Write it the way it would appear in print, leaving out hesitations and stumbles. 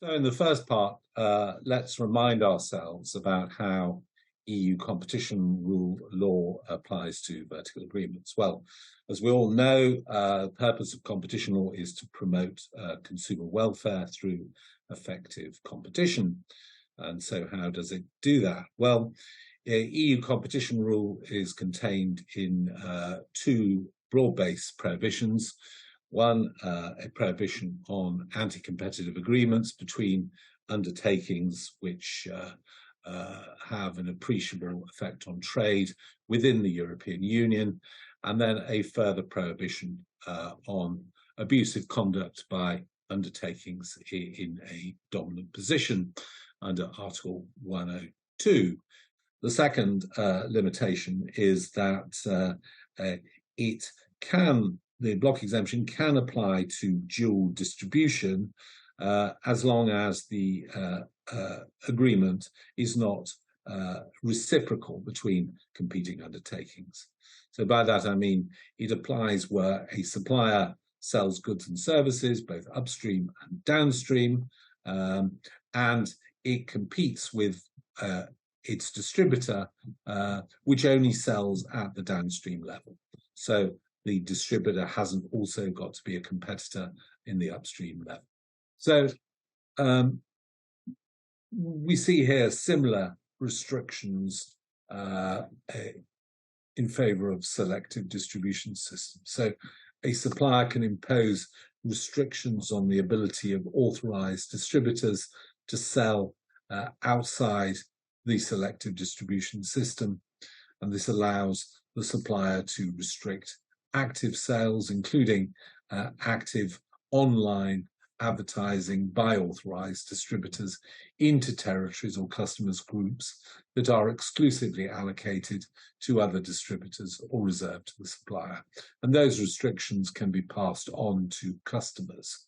So in the first part, let's remind ourselves about how EU competition rule law applies to vertical agreements. Well, as we all know, the purpose of competition law is to promote consumer welfare through effective competition. And so how does it do that? Well, EU competition rule is contained in two broad-based prohibitions. One, a prohibition on anti-competitive agreements between undertakings which have an appreciable effect on trade within the European Union, and then a further prohibition on abusive conduct by undertakings in a dominant position under Article 102. The second limitation is that the block exemption can apply to dual distribution as long as the agreement is not reciprocal between competing undertakings. So by that I mean it applies where a supplier sells goods and services, both upstream and downstream, and it competes with its distributor, which only sells at the downstream level. So the distributor hasn't also got to be a competitor in the upstream level. So we see here similar restrictions in favor of selective distribution systems. So a supplier can impose restrictions on the ability of authorized distributors to sell outside the selective distribution system, and this allows the supplier to restrict active sales, including active online advertising by authorized distributors into territories or customers groups that are exclusively allocated to other distributors or reserved to the supplier. And those restrictions can be passed on to customers.